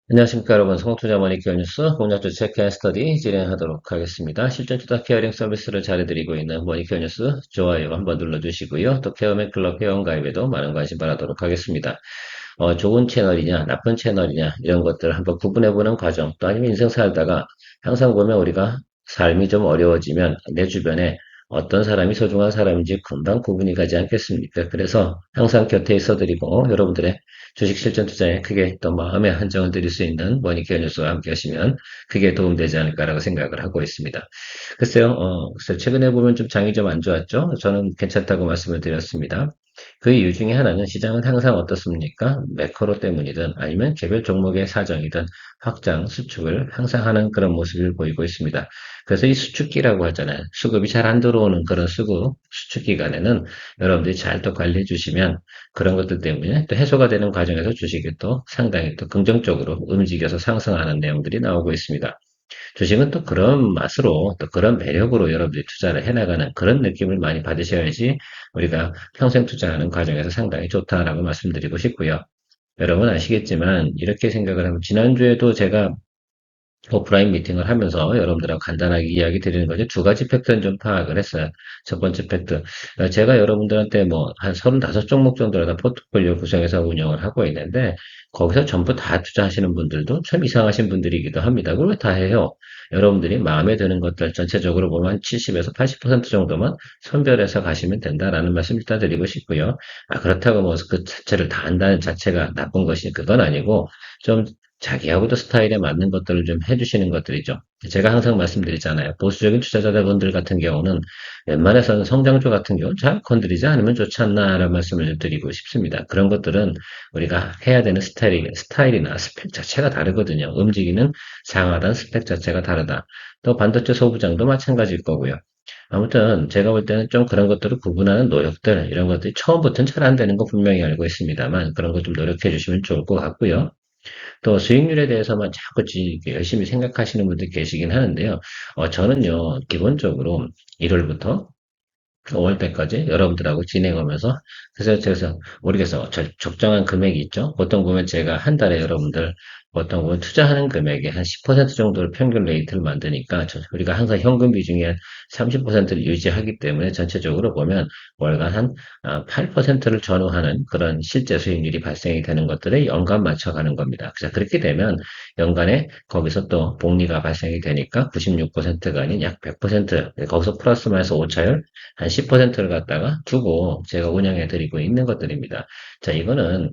안녕하십니까 여러분. 성투자 머니케어 뉴스 공략주 체크앤 스터디 진행하도록 하겠습니다. 실전 투자 케어링 서비스를 잘해드리고 있는 머니케어 뉴스 좋아요 한번 눌러주시고요. 또 케어맨 클럽 회원 가입에도 많은 관심 바라도록 하겠습니다. 좋은 채널이냐 나쁜 채널이냐 이런 것들을 한번 구분해보는 과정, 또 아니면 인생 살다가 항상 보면 우리가 삶이 좀 어려워지면 내 주변에 어떤 사람이 소중한 사람인지 금방 구분이 가지 않겠습니까? 그래서 항상 곁에 있어드리고 여러분들의 주식 실전 투자에 크게 또 마음의 한정을 드릴 수 있는 머니케어 뉴스와 함께 하시면 크게 도움되지 않을까라고 생각을 하고 있습니다. 글쎄요, 글쎄 최근에 보면 좀 장이 좀 안 좋았죠? 저는 괜찮다고 말씀을 드렸습니다. 그 이유 중에 하나는 시장은 항상 어떻습니까? 매크로 때문이든 아니면 개별 종목의 사정이든 확장, 수축을 항상 하는 그런 모습을 보이고 있습니다. 그래서 이 수축기라고 하잖아요. 수급이 잘 안 들어오는 그런 수축 기간에는 여러분들이 잘 또 관리해 주시면 그런 것들 때문에 또 해소가 되는 과정에서 주식이 또 상당히 또 긍정적으로 움직여서 상승하는 내용들이 나오고 있습니다. 주식은 또 그런 맛으로 또 그런 매력으로 여러분들이 투자를 해나가는 그런 느낌을 많이 받으셔야지 우리가 평생 투자하는 과정에서 상당히 좋다라고 말씀드리고 싶고요. 여러분 아시겠지만 이렇게 생각을 하면 지난주에도 제가 오프라인 미팅을 하면서 여러분들하고 간단하게 이야기 드리는 거죠. 두 가지 팩트는 좀 파악을 했어요. 첫 번째 팩트. 제가 여러분들한테 뭐 한 35종목 정도를 다 포트폴리오 구성해서 운영을 하고 있는데 거기서 전부 다 투자하시는 분들도 참 이상하신 분들이기도 합니다. 그걸 왜 다 해요? 여러분들이 마음에 드는 것들 전체적으로 보면 한 70에서 80% 정도만 선별해서 가시면 된다라는 말씀 일단 드리고 싶고요. 그렇다고 뭐 그 자체를 다 한다는 자체가 나쁜 것이 그건 아니고 좀 자기하고도 스타일에 맞는 것들을 좀 해주시는 것들이죠. 제가 항상 말씀드리잖아요. 보수적인 투자자분들 같은 경우는 웬만해서는 성장주 같은 경우는 잘 건드리지 않으면 좋지 않나라는 말씀을 좀 드리고 싶습니다. 그런 것들은 우리가 해야 되는 스타일이나 스펙 자체가 다르거든요. 움직이는 상하단 스펙 자체가 다르다. 또 반도체 소부장도 마찬가지일 거고요. 아무튼 제가 볼 때는 좀 그런 것들을 구분하는 노력들 이런 것들이 처음부터는 잘 안 되는 거 분명히 알고 있습니다만 그런 것 좀 노력해 주시면 좋을 것 같고요. 또 수익률에 대해서만 자꾸 열심히 생각하시는 분들 계시긴 하는데요. 저는요, 기본적으로 1월부터 5월 때까지 여러분들하고 진행하면서, 그래서 모르겠어. 적정한 금액이 있죠? 보통 보면 제가 한 달에 여러분들, 보통 보면 투자하는 금액의 한 10% 정도를 평균 레이트를 만드니까, 우리가 항상 현금 비중의 30%를 유지하기 때문에 전체적으로 보면 월간 한 8%를 전후하는 그런 실제 수익률이 발생이 되는 것들을 연간 맞춰가는 겁니다. 그래서 그렇게 되면 연간에 거기서 또 복리가 발생이 되니까 96%가 아닌 약 100%, 거기서 플러스 마이너스 오차율 한 10%를 갖다가 두고 제가 운영해 드리고 있는 것들입니다. 자, 이거는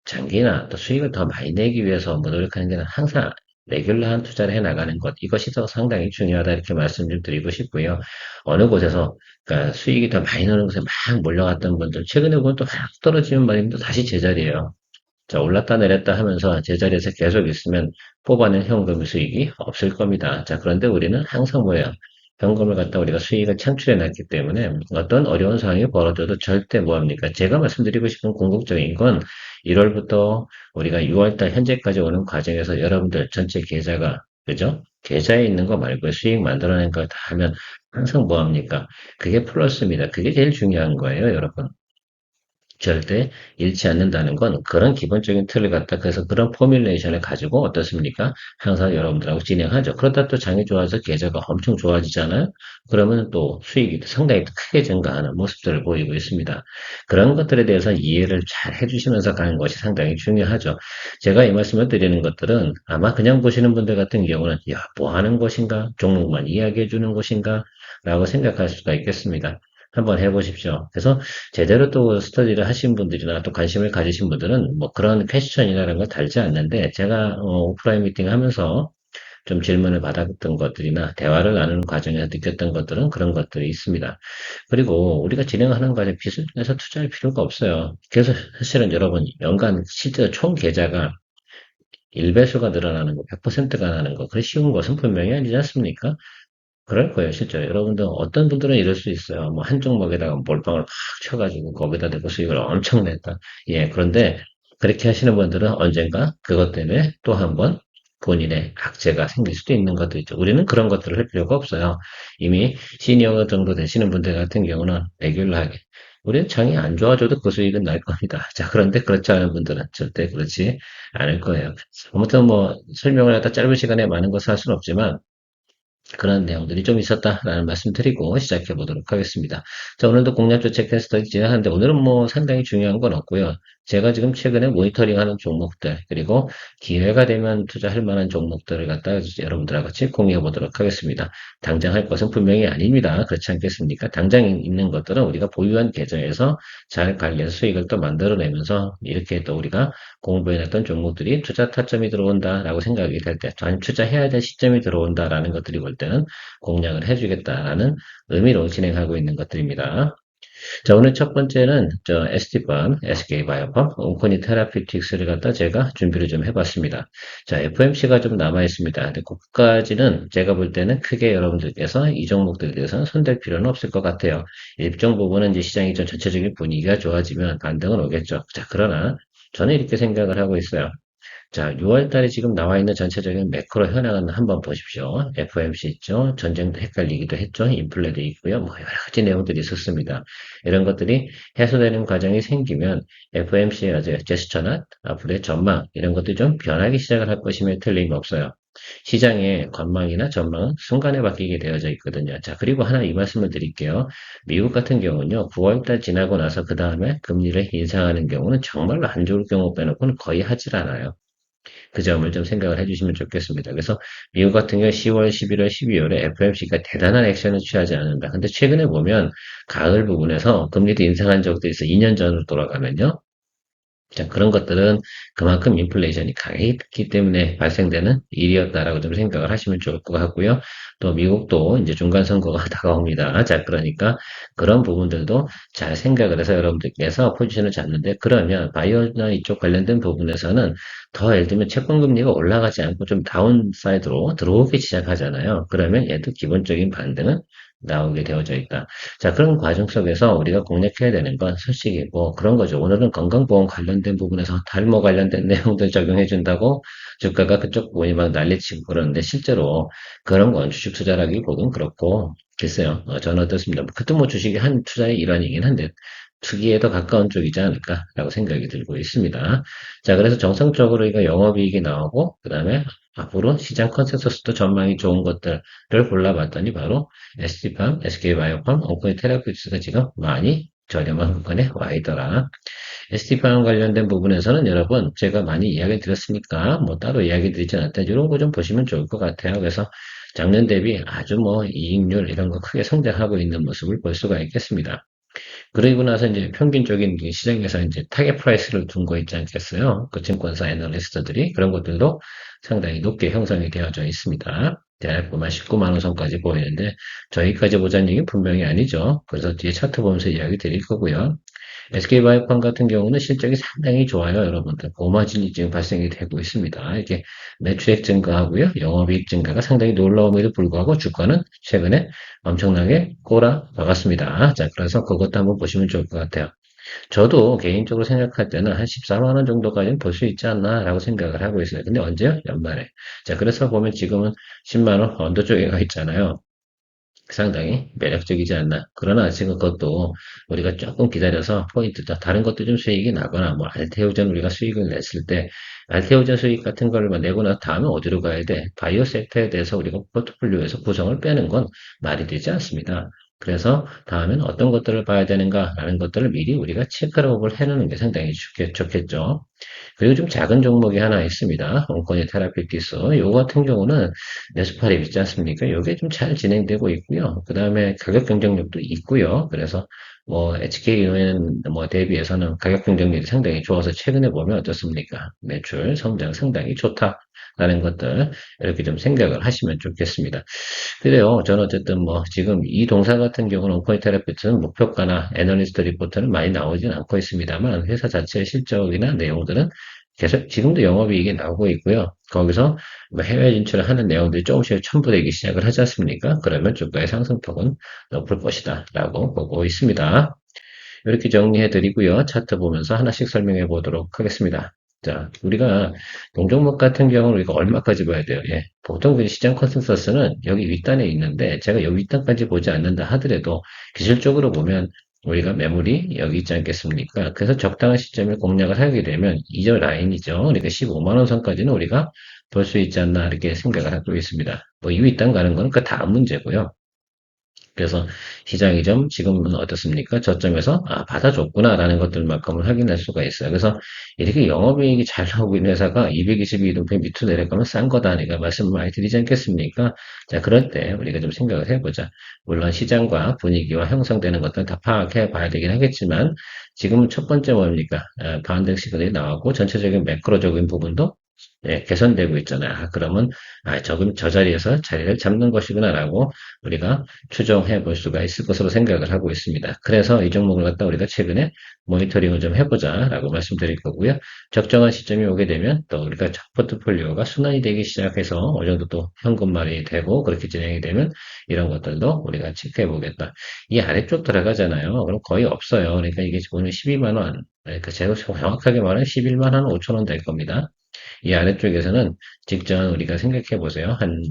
장기나 또 수익을 더 많이 내기 위해서 뭐 노력하는 게 항상 레귤러한 투자를 해 나가는 것, 이것이 더 상당히 중요하다 이렇게 말씀 좀 드리고 싶고요. 어느 곳에서 그러니까 수익이 더 많이 나는 곳에 막 몰려갔던 분들 최근에 보면 또 확 떨어지면 말입니다. 다시 제자리예요. 자, 올랐다 내렸다 하면서 제자리에서 계속 있으면 뽑아낸 현금 수익이 없을 겁니다. 자, 그런데 우리는 항상 뭐예요? 현금을 갖다 우리가 수익을 창출해 놨기 때문에 어떤 어려운 상황이 벌어져도 절대 뭐합니까? 제가 말씀드리고 싶은 궁극적인 건 1월부터 우리가 6월달 현재까지 오는 과정에서 여러분들 전체 계좌가, 그죠? 계좌에 있는 거 말고 수익 만들어낸 걸 다 하면 항상 뭐합니까? 그게 플러스입니다. 그게 제일 중요한 거예요, 여러분. 절대 잃지 않는다는 건 그런 기본적인 틀을 갖다 그래서 그런 포뮬레이션을 가지고 어떻습니까? 항상 여러분들하고 진행하죠. 그러다 또 장이 좋아서 계좌가 엄청 좋아지잖아요. 그러면 또 수익이 상당히 크게 증가하는 모습들을 보이고 있습니다. 그런 것들에 대해서 이해를 잘 해주시면서 가는 것이 상당히 중요하죠. 제가 이 말씀을 드리는 것들은 아마 그냥 보시는 분들 같은 경우는 야, 뭐 하는 것인가? 종목만 이야기해 주는 것인가? 라고 생각할 수가 있겠습니다. 한번 해보십시오. 그래서 제대로 또 스터디를 하신 분들이나 또 관심을 가지신 분들은 뭐 그런 퀘스천이라는 걸 달지 않는데 제가 오프라인 미팅 하면서 좀 질문을 받았던 것들이나 대화를 나누는 과정에서 느꼈던 것들은 그런 것들이 있습니다. 그리고 우리가 진행하는 과정 비즈니스에서 투자할 필요가 없어요. 그래서 사실은 여러분 연간 실제로 총 계좌가 1배수가 늘어나는 거, 100%가 나는 거, 그래 쉬운 것은 분명히 아니지 않습니까? 그럴 거예요, 실제로. 여러분들, 어떤 분들은 이럴 수 있어요. 뭐, 한 종목에다가 몰빵을 팍 쳐가지고, 거기다 대고 수익을 엄청 냈다. 예, 그런데, 그렇게 하시는 분들은 언젠가 그것 때문에 또 한 번 본인의 악재가 생길 수도 있는 것도 있죠. 우리는 그런 것들을 할 필요가 없어요. 이미 시니어 정도 되시는 분들 같은 경우는 레귤러하게 우리는 장이 안 좋아져도 그 수익은 날 겁니다. 자, 그런데 그렇지 않은 분들은 절대 그렇지 않을 거예요. 아무튼 뭐 설명을 하다 짧은 시간에 많은 것을 할 수는 없지만 그런 내용들이 좀 있었다라는 말씀 드리고 시작해 보도록 하겠습니다. 자, 오늘도 공략조 체크스터디 진행하는데 오늘은 뭐 상당히 중요한 건 없고요. 제가 지금 최근에 모니터링하는 종목들 그리고 기회가 되면 투자할 만한 종목들을 갖다 여러분들과 같이 공유해 보도록 하겠습니다. 당장 할 것은 분명히 아닙니다. 그렇지 않겠습니까? 당장 있는 것들은 우리가 보유한 계정에서 잘 관리해서 수익을 또 만들어내면서 이렇게 또 우리가 공부해놨던 종목들이 투자 타점이 들어온다라고 생각이 될 때, 아니면 투자해야 될 시점이 들어온다라는 것들이 볼 때는 공략을 해주겠다라는 의미로 진행하고 있는 것들입니다. 자, 오늘 첫 번째는 저 ST팜, SK바이오팜, 온코니 테라피틱스를 갖다 제가 준비를 좀 해봤습니다. 자, FMC가 좀 남아 있습니다. 근데 그까지는 제가 볼 때는 크게 여러분들께서 이 종목들에 대해서는 손댈 필요는 없을 것 같아요. 일정 부분은 이제 시장이 좀 전체적인 분위기가 좋아지면 반등은 오겠죠. 자, 그러나 저는 이렇게 생각을 하고 있어요. 자, 6월 달에 지금 나와 있는 전체적인 매크로 현황은 한번 보십시오. FOMC 있죠. 전쟁도 헷갈리기도 했죠. 인플레도 있고요. 뭐 여러 가지 내용들이 있었습니다. 이런 것들이 해소되는 과정이 생기면 FOMC의 제스처나 앞으로의 전망 이런 것들이 좀 변하기 시작을 할 것임에 틀림없어요. 시장의 관망이나 전망은 순간에 바뀌게 되어져 있거든요. 자, 그리고 하나 이 말씀을 드릴게요. 미국 같은 경우는요, 9월달 지나고 나서 그 다음에 금리를 인상하는 경우는 정말로 안 좋을 경우 빼놓고는 거의 하질 않아요. 그 점을 좀 생각을 해주시면 좋겠습니다. 그래서 미국 같은 경우 10월, 11월, 12월에 FOMC가 대단한 액션을 취하지 않는다. 근데 최근에 보면 가을 부분에서 금리도 인상한 적도 있어 2년 전으로 돌아가면요. 자, 그런 것들은 그만큼 인플레이션이 강했기 때문에 발생되는 일이었다라고 좀 생각을 하시면 좋을 것 같고요. 또 미국도 이제 중간선거가 다가옵니다. 자, 그러니까 그런 부분들도 잘 생각을 해서 여러분들께서 포지션을 잡는데 그러면 바이오나 이쪽 관련된 부분에서는 더 예를 들면 채권금리가 올라가지 않고 좀 다운사이드로 들어오기 시작하잖아요. 그러면 얘도 기본적인 반등은 나오게 되어져 있다. 자, 그런 과정 속에서 우리가 공략해야 되는 건 솔직히 뭐 그런 거죠. 오늘은 건강보험 관련된 부분에서 탈모 관련된 내용들 적용해 준다고 주가가 그쪽 부분이 막 난리치고 그러는데 실제로 그런 건 주식 투자라기보다는 그렇고 글쎄요. 저는 어떻습니다. 그것도 뭐 주식이 한 투자의 일환이긴 한데 투기에 더 가까운 쪽이지 않을까라고 생각이 들고 있습니다. 자, 그래서 정상적으로 이거 영업이익이 나오고 그다음에 앞으로 시장 컨센서스도 전망이 좋은 것들을 골라봤더니 바로 SD팜, SK바이오팜, 온코니 테라피utics가 지금 많이 저렴한 구간에 와 있더라. SD팜 관련된 부분에서는 여러분 제가 많이 이야기 드렸으니까 뭐 따로 이야기 드리지 않았다. 이런 거 좀 보시면 좋을 것 같아요. 그래서 작년 대비 아주 뭐 이익률 이런 거 크게 성장하고 있는 모습을 볼 수가 있겠습니다. 그러고 나서 이제 평균적인 시장에서 이제 타겟 프라이스를 둔 거 있지 않겠어요? 그 증권사 애널리스트들이 그런 것들도 상당히 높게 형성이 되어져 있습니다. 대략 19만 원 선까지 보이는데 저희까지 보자는 얘기 분명히 아니죠. 그래서 뒤에 차트 보면서 이야기 드릴 거고요. SK바이오팜 같은 경우는 실적이 상당히 좋아요, 여러분들. 고마진이 지금 발생이 되고 있습니다. 이게 매출액 증가하고요, 영업이익 증가가 상당히 놀라움에도 불구하고 주가는 최근에 엄청나게 꼬라박았습니다. 자, 그래서 그것도 한번 보시면 좋을 것 같아요. 저도 개인적으로 생각할 때는 한 14만 원 정도까지는 볼 수 있지 않나라고 생각을 하고 있어요. 근데 언제요? 연말에. 자, 그래서 보면 지금은 10만 원 언더 쪽에 가 있잖아요. 상당히 매력적이지 않나. 그러나 지금 그것도 우리가 조금 기다려서 포인트다. 다른 것도 좀 수익이 나거나 뭐 알테오전 우리가 수익을 냈을 때 알테오전 수익 같은 걸 내고 나서 다음에 어디로 가야 돼? 바이오 섹터에 대해서 우리가 포트폴리오에서 구성을 빼는 건 말이 되지 않습니다. 그래서 다음엔 어떤 것들을 봐야 되는가라는 것들을 미리 우리가 체크업을 해놓는 게 상당히 좋겠죠. 그리고 좀 작은 종목이 하나 있습니다. 온코니 테라피티스. 요거 같은 경우는 네스팔이 있지 않습니까? 요게 좀 잘 진행되고 있고요. 그 다음에 가격 경쟁력도 있고요. 그래서 뭐 HK는 뭐 대비해서는 가격 경쟁력이 상당히 좋아서 최근에 보면 어떻습니까? 매출 성장 상당히 좋다라는 것들 이렇게 좀 생각을 하시면 좋겠습니다. 그래요. 저는 어쨌든 뭐 지금 이 동사 같은 경우는 온코인 테라피트는 목표가나 애널리스트 리포트는 많이 나오진 않고 있습니다만 회사 자체의 실적이나 내용들은 계속 지금도 영업이익이 나오고 있고요. 거기서 뭐 해외 진출을 하는 내용들이 조금씩 첨부되기 시작을 하지 않습니까? 그러면 주가의 상승폭은 높을 것이다 라고 보고 있습니다. 이렇게 정리해 드리고요. 차트 보면서 하나씩 설명해 보도록 하겠습니다. 자, 우리가 동종목 같은 경우는 우리가 얼마까지 봐야 돼요? 예. 보통 그 시장 컨센서스는 여기 윗단에 있는데 제가 여기 윗단까지 보지 않는다 하더라도 기술적으로 보면 우리가 매물이 여기 있지 않겠습니까? 그래서 적당한 시점에 공략을 하게 되면 이저 라인이죠. 그러니까 15만 원 선까지는 우리가 볼 수 있지 않나 이렇게 생각을 하고 있습니다. 뭐 이위 일단 가는 거는 그 다음 문제고요. 그래서 시장이 좀 지금은 어떻습니까? 저점에서 받아줬구나라는 것들만큼을 확인할 수가 있어요. 그래서 이렇게 영업이익이 잘 나오고 있는 회사가 222동평 밑으로 내려가면 싼 거다. 내가 말씀을 많이 드리지 않겠습니까? 자, 그럴 때 우리가 좀 생각을 해보자. 물론 시장과 분위기와 형성되는 것들은 다 파악해 봐야 되긴 하겠지만 지금은 첫 번째 뭡니까? 반등 시그널이 나왔고 전체적인 매크로적인 부분도 개선되고 있잖아요. 그러면 저 자리에서 자리를 잡는 것이구나라고 우리가 추정해 볼 수가 있을 것으로 생각을 하고 있습니다. 그래서 이 종목을 갖다 우리가 최근에 모니터링을 좀 해보자라고 말씀드릴 거고요. 적정한 시점이 오게 되면 또 우리가 포트폴리오가 순환이 되기 시작해서 어느 정도 또 현금말이 되고 그렇게 진행이 되면 이런 것들도 우리가 체크해 보겠다. 이 아래쪽 들어가잖아요. 그럼 거의 없어요. 그러니까 이게 오늘 12만 원, 그러니까 제가 정확하게 말하면 11만 원 5천 원 될 겁니다. 이 아래쪽에서는 직전 우리가 생각해 보세요. 한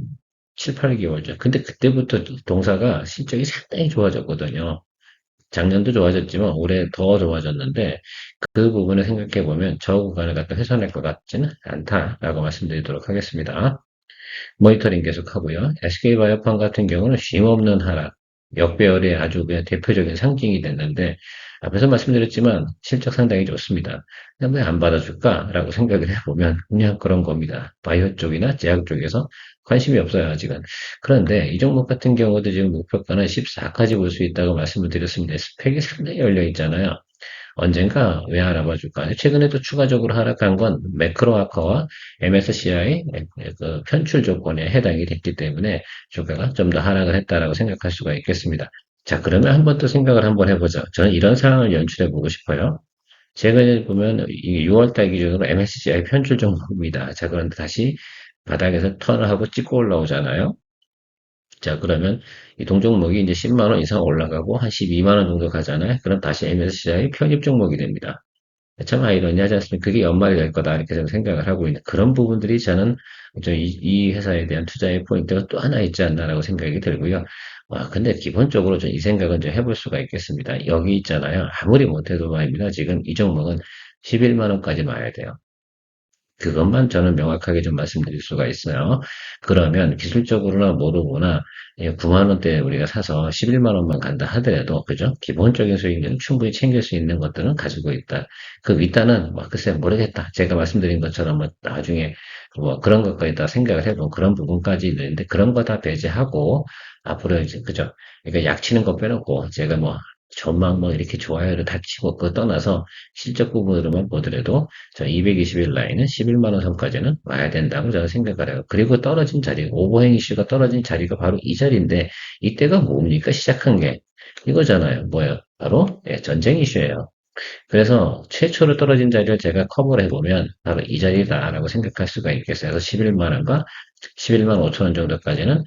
7, 8개월 전. 근데 그때부터 동사가 실적이 상당히 좋아졌거든요. 작년도 좋아졌지만 올해 더 좋아졌는데 그 부분을 생각해 보면 저 구간을 갖다 훼손할 것 같지는 않다라고 말씀드리도록 하겠습니다. 모니터링 계속하고요. SK바이오팜 같은 경우는 쉼없는 하락, 역배열의 아주 그냥 대표적인 상징이 됐는데 앞에서 말씀드렸지만 실적 상당히 좋습니다. 근데 왜 안 받아줄까라고 생각을 해보면 그냥 그런 겁니다. 바이오 쪽이나 제약 쪽에서 관심이 없어요, 아직은. 그런데 이 종목 같은 경우도 지금 목표가는 14까지 볼 수 있다고 말씀을 드렸습니다. 스펙이 상당히 열려 있잖아요. 언젠가 왜 알아봐 줄까? 최근에도 추가적으로 하락한 건 매크로아카와 MSCI 그 편출 조건에 해당이 됐기 때문에 주가가 좀 더 하락을 했다라고 생각할 수가 있겠습니다. 자, 그러면 한 번 더 생각을 한번 해보죠. 저는 이런 상황을 연출해 보고 싶어요. 최근에 보면 6월달 기준으로 MSCI 편출 종목입니다. 자, 그런데 다시 바닥에서 턴을 하고 찍고 올라오잖아요. 자, 그러면 이 동종목이 이제 10만 원 이상 올라가고 한 12만 원 정도 가잖아요. 그럼 다시 MSCI 편입 종목이 됩니다. 참 아이러니하지 않습니까? 그게 연말이 될 거다 이렇게 저는 생각을 하고 있는 그런 부분들이 저는 이 회사에 대한 투자의 포인트가 또 하나 있지 않나라고 생각이 들고요. 와, 근데 기본적으로 좀 이 생각은 좀 해볼 수가 있겠습니다. 여기 있잖아요. 아무리 못해도 말입니다. 지금 이 종목은 11만 원까지 와야 돼요. 그것만 저는 명확하게 좀 말씀드릴 수가 있어요. 그러면 기술적으로나 모르거나 9만 원대 우리가 사서 11만 원만 간다 하더라도 그죠? 기본적인 수익률은 충분히 챙길 수 있는 것들은 가지고 있다. 그 윗단은 뭐 글쎄 모르겠다. 제가 말씀드린 것처럼 뭐 나중에 뭐 그런 것까지 다 생각을 해본 그런 부분까지 있는데 그런 거 다 배제하고 앞으로 이제 그죠? 그러니까 약치는 거 빼놓고 제가 뭐 전망 뭐 이렇게 좋아요를 다 치고 그거 떠나서 실적 부분으로만 보더라도 자, 221 라인은 11만 원 선까지는 와야 된다고 저는 생각을 해요. 그리고 떨어진 자리, 오버행 이슈가 떨어진 자리가 바로 이 자리인데 이때가 뭡니까? 시작한 게 이거잖아요. 뭐예요? 바로 전쟁 이슈예요. 그래서 최초로 떨어진 자리를 제가 커버를 해보면 바로 이 자리다라고 생각할 수가 있겠어요. 그래서 11만 원과 11만 5천 원 정도까지는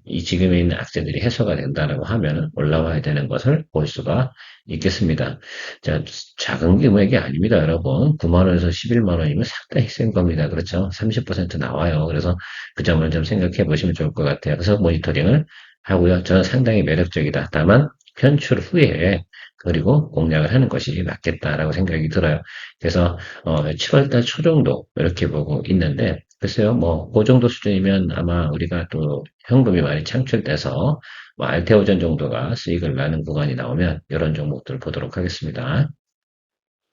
이 지금에 있는 악재들이 해소가 된다라고 하면 올라와야 되는 것을 볼 수가 있겠습니다. 자, 작은 규모액이 아닙니다, 여러분. 9만 원에서 11만 원이면 상당히 센 겁니다. 그렇죠? 30% 나와요. 그래서 그 점을 좀 생각해 보시면 좋을 것 같아요. 그래서 모니터링을 하고요. 저는 상당히 매력적이다. 다만 편출 후에 그리고 공략을 하는 것이 맞겠다라고 생각이 들어요. 그래서 7월달 초 정도 이렇게 보고 있는데 글쎄요, 뭐 그 정도 수준이면 아마 우리가 또 현금이 많이 창출돼서 뭐 알테오전 정도가 수익을 나는 구간이 나오면 이런 종목들 보도록 하겠습니다.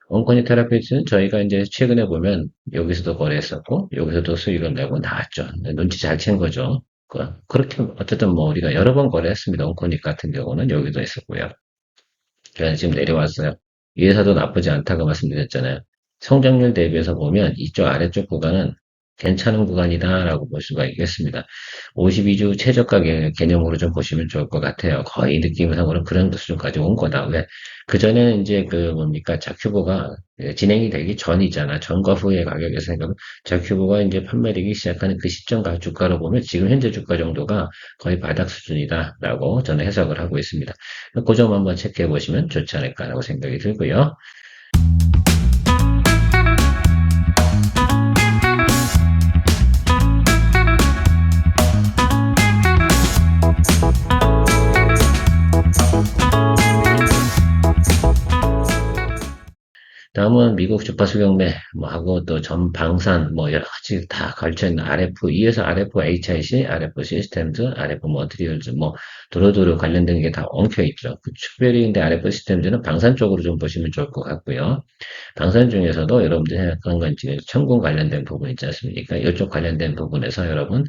온코니 테라피즈는 저희가 이제 최근에 보면 여기서도 거래했었고 여기서도 수익을 내고 나왔죠. 눈치 잘 챈 거죠. 그렇게 어쨌든 뭐 우리가 여러 번 거래했습니다. 온코닉 같은 경우는 여기도 있었고요. 그래서 지금 내려왔어요. 이 회사도 나쁘지 않다고 말씀드렸잖아요. 성장률 대비해서 보면 이쪽 아래쪽 구간은 괜찮은 구간이다라고 볼 수가 있겠습니다. 52주 최저가 개념으로 좀 보시면 좋을 것 같아요. 거의 느낌상으로는 그런 수준까지 온 거다. 왜? 그전에는 이제 그 뭡니까? 자큐보가 진행이 되기 전이잖아. 전과 후의 가격에서 생각하면 자큐보가 이제 판매되기 시작하는 그 시점 주가로 보면 지금 현재 주가 정도가 거의 바닥 수준이다라고 저는 해석을 하고 있습니다. 그 점 한번 체크해 보시면 좋지 않을까라고 생각이 들고요. 미국 주파수 경매 뭐 하고 또 전방산 뭐 여러 가지 다 걸쳐 있는 RF, 이에서 RF HIC, RF 시스템즈, RF 머티리얼즈 뭐 도로도로 관련된 게 다 엉켜 있죠. 특별히 근데 RF 시스템즈는 방산 쪽으로 좀 보시면 좋을 것 같고요. 방산 중에서도 여러분들이 생각하는 건 지금 천군 관련된 부분 있지 않습니까? 이쪽 관련된 부분에서 여러분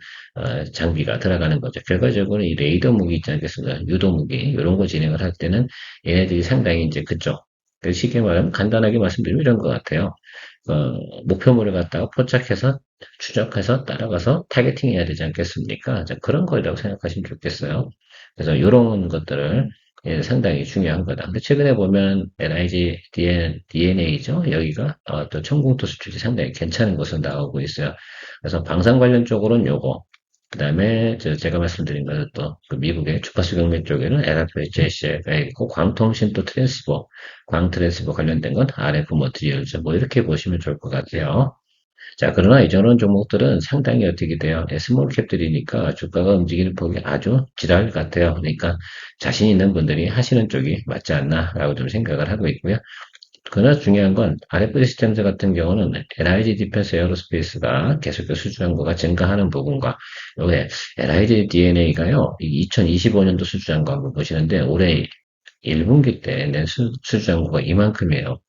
장비가 들어가는 거죠. 결과적으로 이 레이더 무기 있지 않겠습니까? 유도 무기 이런 거 진행을 할 때는 얘네들이 상당히 이제 그쪽 쉽게 말하면 간단하게 말씀드리면 이런 것 같아요. 목표물을 갖다가 포착해서 추적해서 따라가서 타겟팅 해야 되지 않겠습니까? 자, 그런 거라고 생각하시면 좋겠어요. 그래서 이런 것들을 상당히 중요한 거다. 근데 최근에 보면 NIG DNA죠. 여기가 또 청공도 수출이 상당히 괜찮은 것으로 나오고 있어요. 그래서 방산 관련 쪽으로는 요거. 그 다음에 제가 말씀드린 것은 또그 미국의 주파수 경매 쪽에는 LFHC가 있고 광통신 또 트랜스버, 광 트랜스버 관련된 건 RF 머티리얼즈 뭐 이렇게 보시면 좋을 것 같아요. 자, 그러나 이전원 종목들은 상당히 어떻게 돼요? 스몰 캡들이니까 주가가 움직이는 폭이 아주 지랄 같아요. 그러니까 자신 있는 분들이 하시는 쪽이 맞지 않나라고 좀 생각을 하고 있고요. 그러나 중요한 건 RF 시스템즈 같은 경우는 LIG 디펜스 에어로스페이스가 계속해서 수주한거가 증가하는 부분과 요게 LIG DNA가요. 2025년도 수주한 거 한번 보시는데 올해 1분기 때 낸 수주한 거가 이만큼이에요.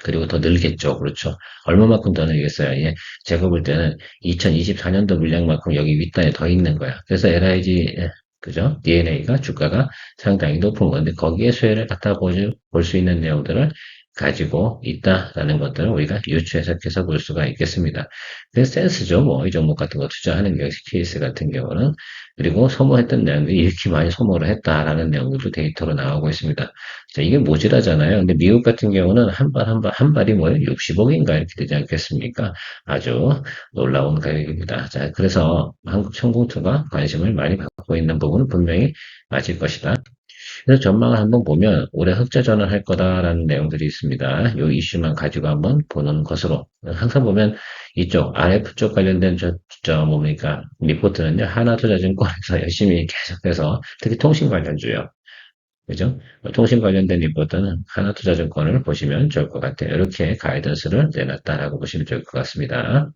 그리고 더 늘겠죠. 그렇죠. 얼마만큼 더 늘겠어요? 예. 제가 볼 때는 2024년도 물량만큼 여기 윗단에 더 있는 거야. 그래서 LIG, 그죠? DNA가 주가가 상당히 높은 건데, 거기에 수혜를 갖다 볼 수 있는 내용들을 가지고 있다라는 것들을 우리가 유추해석해서 볼 수가 있겠습니다. 그 센스죠. 뭐, 이 종목 같은 거 투자하는 케이스 같은 경우는. 그리고 소모했던 내용들이 이렇게 많이 소모를 했다라는 내용들도 데이터로 나오고 있습니다. 자, 이게 모질하잖아요. 근데 미국 같은 경우는 한 발이 뭐예요? 60억인가 이렇게 되지 않겠습니까? 아주 놀라운 가격입니다. 자, 그래서 한국 청공투가 관심을 많이 받고 있는 부분은 분명히 맞을 것이다. 그래서 전망을 한번 보면 올해 흑자 전환할 거다라는 내용들이 있습니다. 이 이슈만 가지고 한번 보는 것으로 항상 보면 이쪽 RF 쪽 관련된 뭡니까 리포트는요 하나투자증권에서 열심히 계속해서 특히 통신 관련주요. 그죠? 통신 관련된 리포트는 하나투자증권을 보시면 좋을 것 같아요. 이렇게 가이던스를 내놨다라고 보시면 좋을 것 같습니다.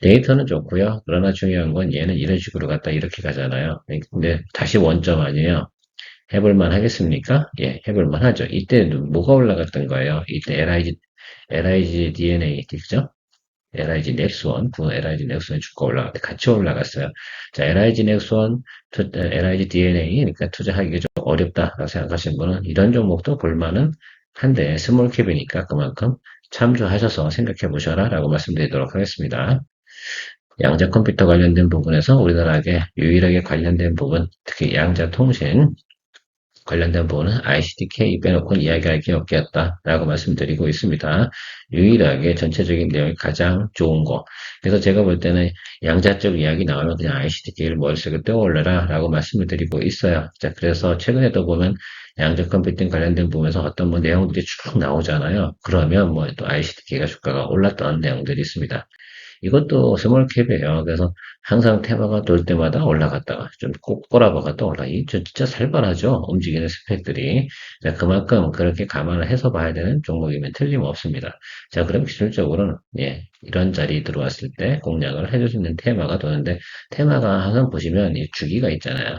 데이터는 좋고요. 그러나 중요한 건 얘는 이런 식으로 갔다 이렇게 가잖아요. 근데 다시 원점 아니에요. 해볼만 하겠습니까? 예, 해볼만 하죠. 이때 뭐가 올라갔던 거예요? 이때 LIG DNA, 그죠? LIG 넥스원, 그 LIG 넥스원 주가 올라갈 때 같이 올라갔어요. 자, LIG 넥스원, LIG DNA, 그러니까 투자하기가 좀 어렵다라고 생각하시는 분은 이런 종목도 볼만은 한데, 스몰캡이니까 그만큼 참조하셔서 생각해 보셔라 라고 말씀드리도록 하겠습니다. 양자 컴퓨터 관련된 부분에서 우리나라에 유일하게 관련된 부분, 특히 양자 통신, 관련된 부분은 ICDK 빼놓고는 이야기할 게 없겠다라고 말씀드리고 있습니다. 유일하게 전체적인 내용이 가장 좋은 거. 그래서 제가 볼 때는 양자적 이야기 나오면 그냥 ICDK를 머릿속에 떠올려라 라고 말씀을 드리고 있어요. 자, 그래서 최근에도 보면 양자 컴퓨팅 관련된 부분에서 어떤 뭐 내용들이 쭉 나오잖아요. 그러면 뭐 또 ICDK가 주가가 올랐던 내용들이 있습니다. 이것도 스몰캡이에요. 그래서 항상 테마가 돌 때마다 올라갔다가 좀 꼭 꼬라박아 또 올라. 이 진짜 살벌하죠. 움직이는 스펙들이. 자, 그만큼 그렇게 감안을 해서 봐야 되는 종목이면 틀림없습니다. 자, 그럼 기술적으로는 예, 이런 자리 들어왔을 때 공략을 해줄 수 있는 테마가 도는데 테마가 항상 보시면 이 주기가 있잖아요.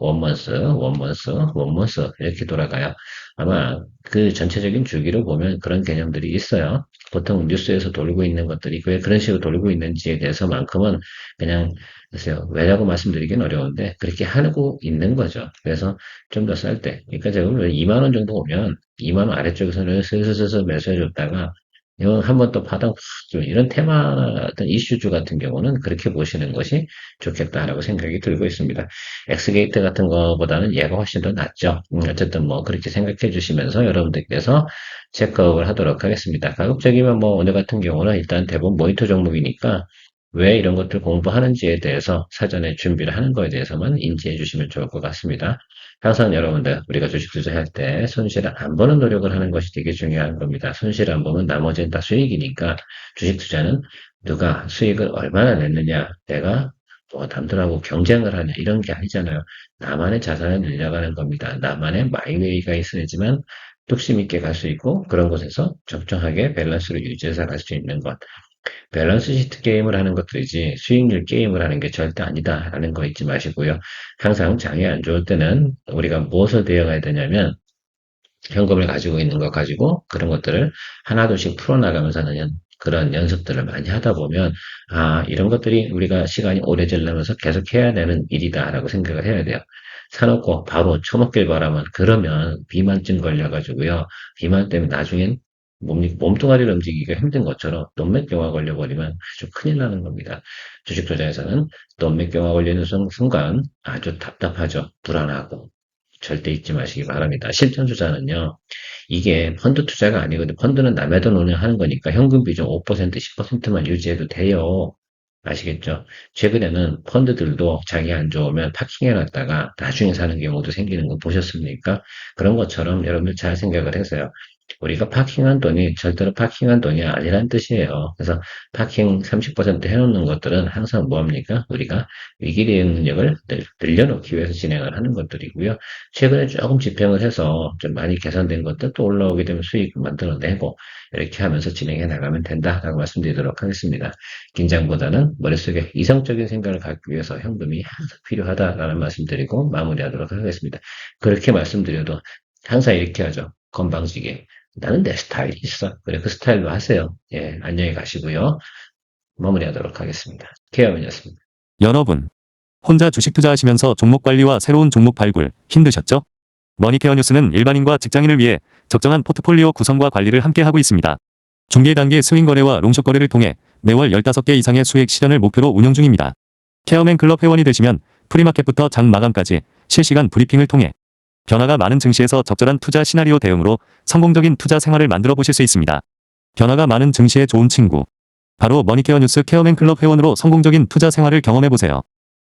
원먼스, 원먼스, 원먼스 이렇게 돌아가요. 아마 그 전체적인 주기로 보면 그런 개념들이 있어요. 보통 뉴스에서 돌고 있는 것들이 왜 그런 식으로 돌고 있는지에 대해서만큼은 그냥 글쎄요 왜라고 말씀드리긴 어려운데 그렇게 하고 있는 거죠. 그래서 좀 더 쌀 때, 그러니까 제가 보면 2만 원 정도 오면 2만 원 아래쪽에서는 슬슬슬슬 매수해줬다가 이건 한번 또 바닥 좀 이런 테마 어떤 이슈주 같은 경우는 그렇게 보시는 것이 좋겠다라고 생각이 들고 있습니다. 엑스게이트 같은 거보다는 얘가 훨씬 더 낫죠. 어쨌든 뭐 그렇게 생각해 주시면서 여러분들께서 체크아웃을 하도록 하겠습니다. 가급적이면 뭐 오늘 같은 경우는 일단 대부분 모니터 종목이니까 왜 이런 것들 공부하는지에 대해서 사전에 준비를 하는 거에 대해서만 인지해 주시면 좋을 것 같습니다. 항상 여러분들 우리가 주식 투자할 때 손실을 안 보는 노력을 하는 것이 되게 중요한 겁니다. 손실 안 보면 나머지는 다 수익이니까 주식 투자는 누가 수익을 얼마나 냈느냐, 내가 뭐 남들하고 경쟁을 하냐 이런 게 아니잖아요. 나만의 자산을 늘려가는 겁니다. 나만의 마이웨이가 있어야지만 뚝심 있게 갈 수 있고 그런 곳에서 적정하게 밸런스를 유지해서 갈 수 있는 것. 밸런스 시트 게임을 하는 것들이지 수익률 게임을 하는 게 절대 아니다라는 거 잊지 마시고요. 항상 장이 안 좋을 때는 우리가 무엇을 대응해야 되냐면 현금을 가지고 있는 것 가지고 그런 것들을 하나둘씩 풀어나가면서 하는 그런 연습들을 많이 하다 보면 이런 것들이 우리가 시간이 오래 지나면서 계속 해야 되는 일이다라고 생각을 해야 돼요. 사놓고 바로 처먹길 바라면 그러면 비만증 걸려가지고요. 비만 때문에 나중엔 몸뚱아리를 움직이기가 힘든 것처럼 동맥경화 걸려버리면 아주 큰일 나는 겁니다. 주식 투자에서는 동맥경화 걸리는 순간 아주 답답하죠. 불안하고. 절대 잊지 마시기 바랍니다. 실전 투자는요, 이게 펀드 투자가 아니거든요. 펀드는 남의 돈 운영하는 거니까 현금 비중 5%, 10%만 유지해도 돼요. 아시겠죠? 최근에는 펀드들도 자기 안 좋으면 파킹해놨다가 나중에 사는 경우도 생기는 거 보셨습니까? 그런 것처럼 여러분들 잘 생각을 해서요. 우리가 파킹한 돈이 절대로 파킹한 돈이 아니란 뜻이에요. 그래서 파킹 30% 해놓는 것들은 항상 뭐합니까? 우리가 위기 대응 능력을 늘려놓기 위해서 진행을 하는 것들이고요. 최근에 조금 집행을 해서 좀 많이 개선된 것들 또 올라오게 되면 수익 만들어내고 이렇게 하면서 진행해 나가면 된다라고 말씀드리도록 하겠습니다. 긴장보다는 머릿속에 이성적인 생각을 갖기 위해서 현금이 항상 필요하다라는 말씀드리고 마무리하도록 하겠습니다. 그렇게 말씀드려도 항상 이렇게 하죠. 건방지게. 나는 내 스타일이 있어. 그래, 그 스타일로 하세요. 예, 안녕히 가시고요. 마무리하도록 하겠습니다. 케어맨이었습니다. 여러분, 혼자 주식 투자하시면서 종목 관리와 새로운 종목 발굴 힘드셨죠? 머니케어 뉴스는 일반인과 직장인을 위해 적정한 포트폴리오 구성과 관리를 함께 하고 있습니다. 중개 단계 스윙 거래와 롱숏 거래를 통해 매월 15개 이상의 수익 실현을 목표로 운영 중입니다. 케어맨 클럽 회원이 되시면 프리마켓부터 장 마감까지 실시간 브리핑을 통해 변화가 많은 증시에서 적절한 투자 시나리오 대응으로 성공적인 투자 생활을 만들어 보실 수 있습니다. 변화가 많은 증시의 좋은 친구. 바로 머니케어 뉴스 케어맨 클럽 회원으로 성공적인 투자 생활을 경험해 보세요.